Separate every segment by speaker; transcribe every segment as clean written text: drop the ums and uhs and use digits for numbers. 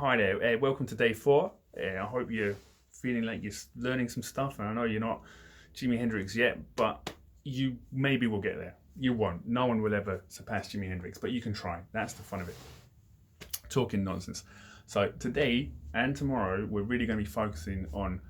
Speaker 1: Hi there, welcome to day 4. I hope you're feeling like you're learning some stuff, and I know you're not Jimi Hendrix yet, but you maybe will get there. You won't. No one will ever surpass Jimi Hendrix, but you can try. That's the fun of it. Talking nonsense. So today and tomorrow, we're really going to be focusing on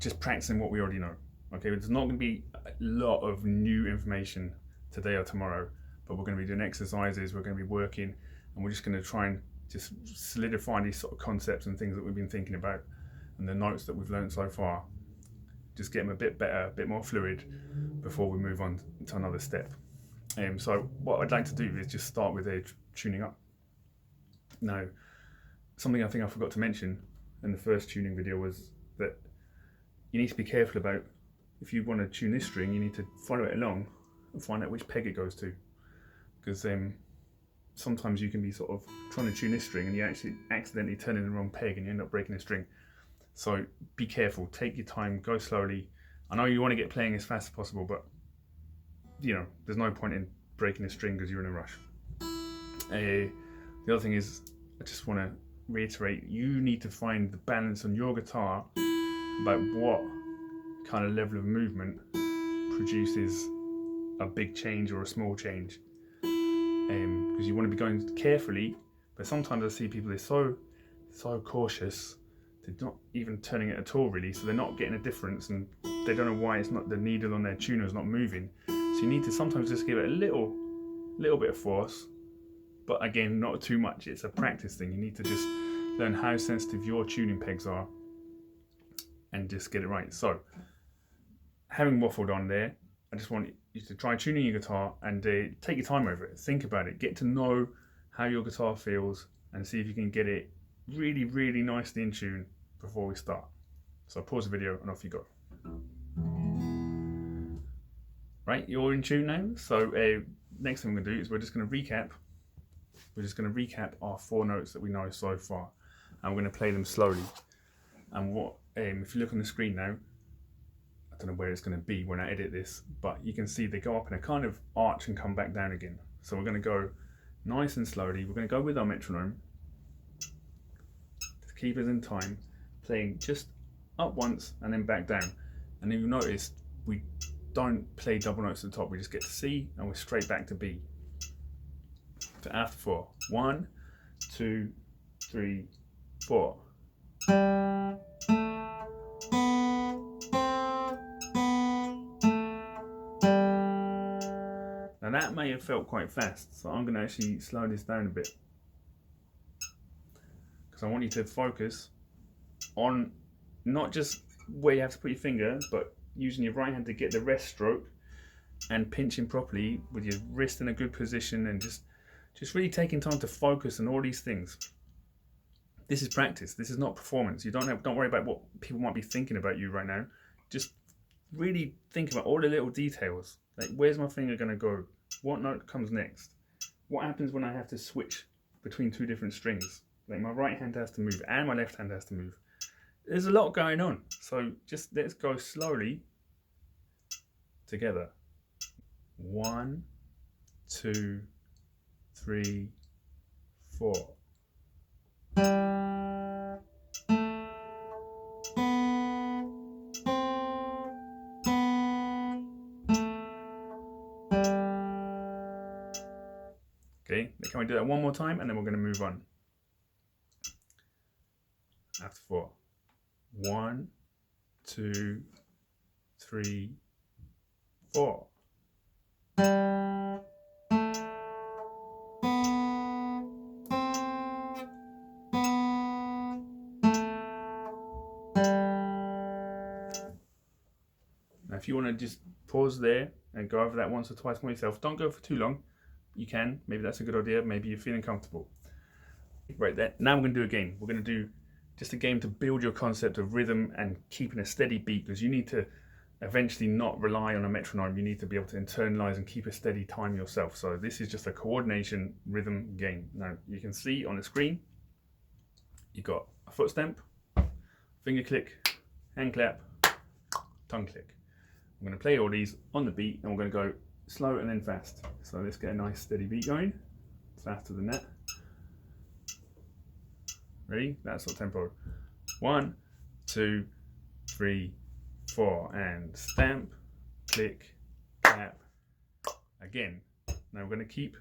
Speaker 1: just practicing what we already know. Okay, there's not going to be a lot of new information today or tomorrow, but we're going to be doing exercises, we're going to be working, and we're just going to try and just solidify these sort of concepts and things that we've been thinking about, and the notes that we've learned so far. Just get them a bit better, a bit more fluid before we move on to another step. So what I'd like to do is just start with a tuning up. Now, something I think I forgot to mention in the first tuning video was that you need to be careful about, if you want to tune this string, you need to follow it along and find out which peg it goes to, because sometimes you can be sort of trying to tune this string and you actually accidentally turn in the wrong peg and you end up breaking the string. So be careful, take your time, go slowly. I know you want to get playing as fast as possible, but you know, there's no point in breaking the string because you're in a rush. The other thing is, I just want to reiterate, you need to find the balance on your guitar about what kind of level of movement produces a big change or a small change. Because you want to be going carefully, but sometimes I see people, they're so cautious, they're not even turning it at all really, so they're not getting a difference, and they don't know why it's not, the needle on their tuner is not moving. So you need to sometimes just give it a little bit of force, but again, not too much. It's a practice thing. You need to just learn how sensitive your tuning pegs are and just get it right. So, having waffled on there, I just want you to try tuning your guitar and take your time over it. Think about it. Get to know how your guitar feels and see if you can get it really, really nicely in tune before we start. So pause the video and off you go. Right, you're in tune now. So next thing we're going to do is we're just going to recap. We're just going to recap our 4 notes that we know so far, and we're going to play them slowly. And what if you look on the screen now, I don't know where it's going to be when I edit this, but you can see they go up in a kind of arch and come back down again. So we're going to go nice and slowly. We're going to go with our metronome to keep us in time, playing just up once and then back down. And you'll notice we don't play double notes at the top. We just get to C and we're straight back to B. So after 4, 1, 2, 3, 4. Now that may have felt quite fast, so I'm going to actually slow this down a bit, because I want you to focus on not just where you have to put your finger, but using your right hand to get the rest stroke and pinching properly with your wrist in a good position, and just really taking time to focus on all these things. This is practice. This is not performance. You don't worry about what people might be thinking about you right now. Just really think about all the little details. Like, where's my finger going to go? What note comes next? What happens when I have to switch between 2 different strings? Like, my right hand has to move and my left hand has to move. There's a lot going on. So just let's go slowly together. 1, 2, 3, 4. Okay, can we do that one more time and then we're going to move on. After 4. 1, 2, 3, 4. Now if you want to just pause there and go over that once or twice more yourself, don't go for too long. You can, maybe that's a good idea, maybe you're feeling comfortable. Right there, now we're going to do a game. We're going to do just a game to build your concept of rhythm and keeping a steady beat, because you need to eventually not rely on a metronome. You need to be able to internalize and keep a steady time yourself. So this is just a coordination rhythm game. Now you can see on the screen, you've got a foot stamp, finger click, hand clap, tongue click. I'm going to play all these on the beat and we're going to go slow and then fast. So let's get a nice steady beat going, faster than that. Ready? That's our tempo. 1, 2, 3, 4, and stamp, click, clap. Again. Now we're going to keep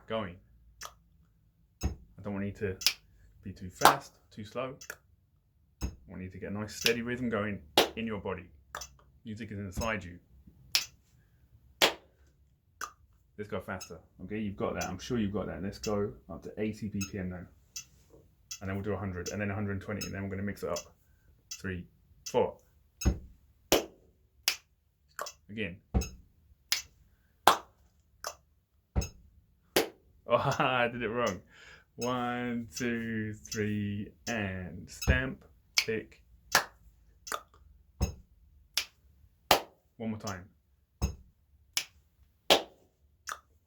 Speaker 1: going. I don't want you to be too fast, too slow. I want you to get a nice steady rhythm going in your body. Music is inside you. Let's go faster. Okay, you've got that. I'm sure you've got that. Let's go up to 80 BPM now. And then we'll do 100 and then 120 and then we're going to mix it up. 3, 4. Again. Oh, I did it wrong. 1, 2, 3, and stamp, click. One more time.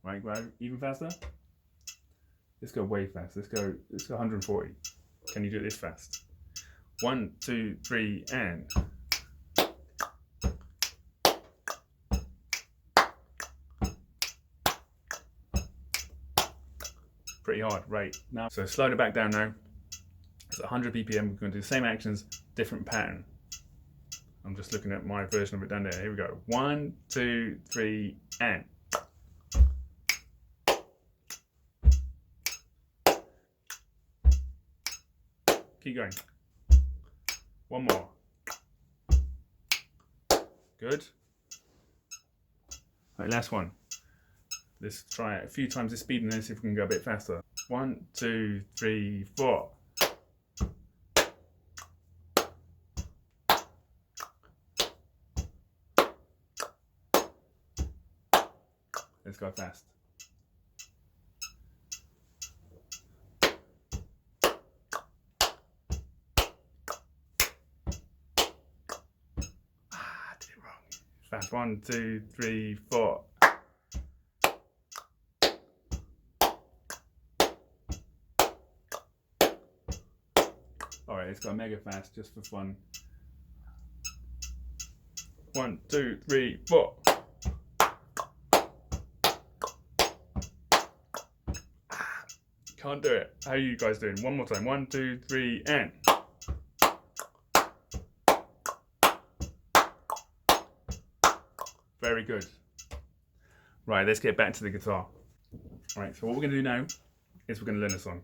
Speaker 1: Right, go even faster. Let's go way fast. Let's go 140. Can you do it this fast? 1, 2, 3, and. Pretty hard, right? Now, so slow it back down now. It's 100 BPM. We're going to do the same actions, different pattern. I'm just looking at my version of it down there. Here we go. 1, 2, 3, and. Keep going. One more. Good. Right, last one. Let's try it a few times the speed and then see if we can go a bit faster. 1, 2, 3, 4. Let's go fast. I did it wrong. Fast. 1, 2, 3, 4. Alright, let's go mega fast just for fun. 1, 2, 3, 4. Can't do it. How are you guys doing? One more time. 1, 2, 3, and. Very good. Right, let's get back to the guitar. Right, so what we're going to do now is we're going to learn a song.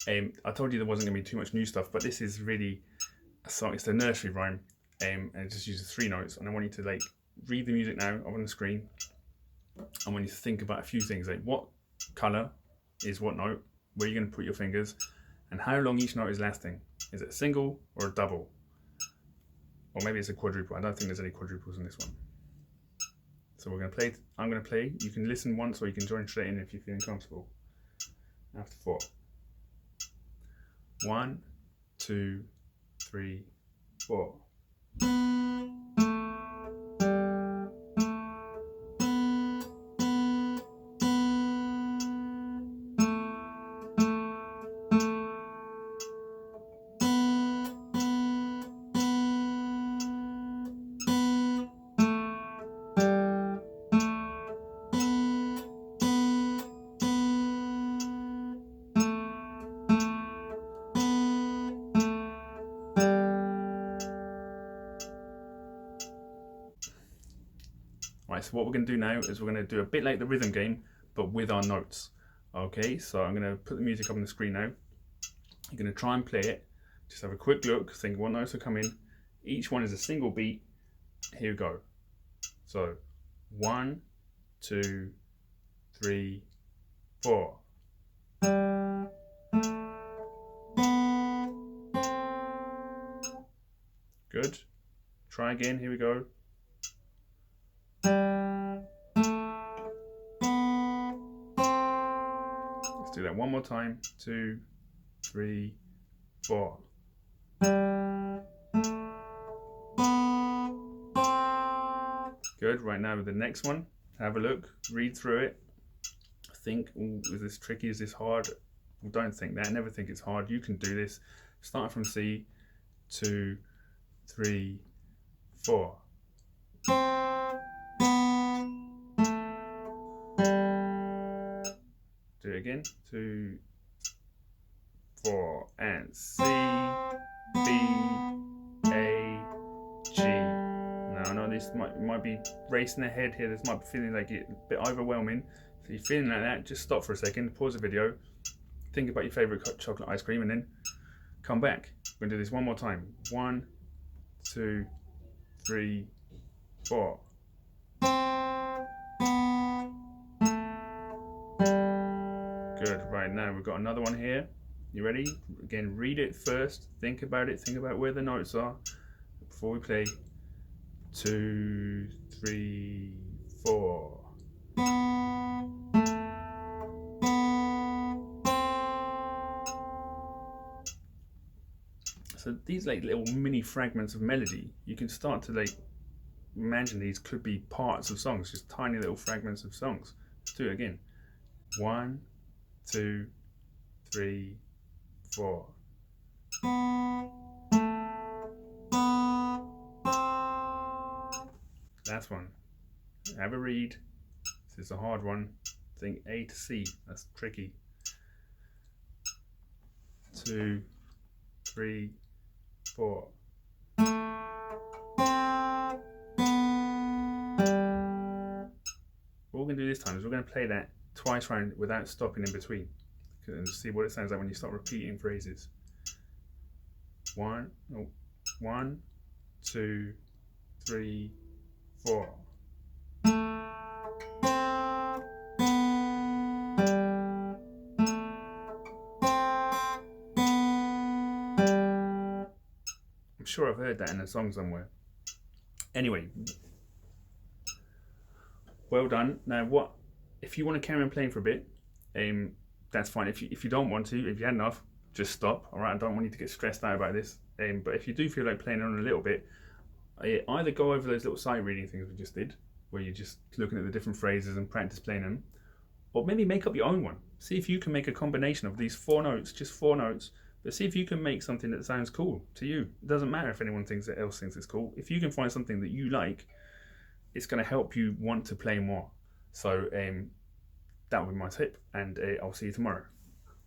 Speaker 1: I told you there wasn't going to be too much new stuff, but this is really a song. It's a nursery rhyme, and it just uses 3 notes. And I want you to like read the music now on the screen. I want you to think about a few things, like what color is what note, where you're going to put your fingers, and how long each note is lasting. Is it a single or a double? Or maybe it's a quadruple. I don't think there's any quadruples in this one. So we're going to play. I'm going to play. You can listen once or you can join straight in if you're feeling comfortable. After 4. 1, 2, 3, 4. Right, so what we're going to do now is we're going to do a bit like the rhythm game, but with our notes. Okay, so I'm going to put the music up on the screen now. You're going to try and play it. Just have a quick look, think what notes are coming. Each one is a single beat. Here we go. So 1, 2, 3, 4. Good. Try again. Here we go. Let's do that one more time. 2, 3, 4. Good. Right now with the next one, have a look, read through it, think, ooh, is this tricky? Is this hard? Well, don't think that. Never think it's hard. You can do this. Start from C. 2, 3, 4. Do it again. 2, 4. and C, B, A, G. Now I know this might be racing ahead here. This might be feeling like it a bit overwhelming. So you're feeling like that, just stop for a second, pause the video, think about your favourite chocolate ice cream, and then come back. We're gonna do this one more time. 1, 2, 3, 4. Good. Right, now we've got another one here. You ready? Again, read it first. Think about it. Think about where the notes are before we play. 2, 3, 4. So these like little mini fragments of melody, you can start to like imagine these could be parts of songs, just tiny little fragments of songs. Let's do it again. 1, 2, 3, 4. Last one. Have a read. This is a hard one. Think A to C. That's tricky. 2, 3, 4. What we're going to do this time is we're going to play that twice round without stopping in between, and see what it sounds like when you start repeating phrases. 1, 2, 3, 4. I'm sure I've heard that in a song somewhere. Anyway, well done. Now, what if you want to carry on playing for a bit? That's fine. If you don't want to, if you had enough, just stop. All right, I don't want you to get stressed out about this. But if you do feel like playing on a little bit, either go over those little sight reading things we just did, where you're just looking at the different phrases and practice playing them, or maybe make up your own one. See if you can make a combination of these 4 notes, just 4 notes. But see if you can make something that sounds cool to you. It doesn't matter if anyone else thinks it's cool. If you can find something that you like, it's going to help you want to play more. So that would be my tip, and I'll see you tomorrow.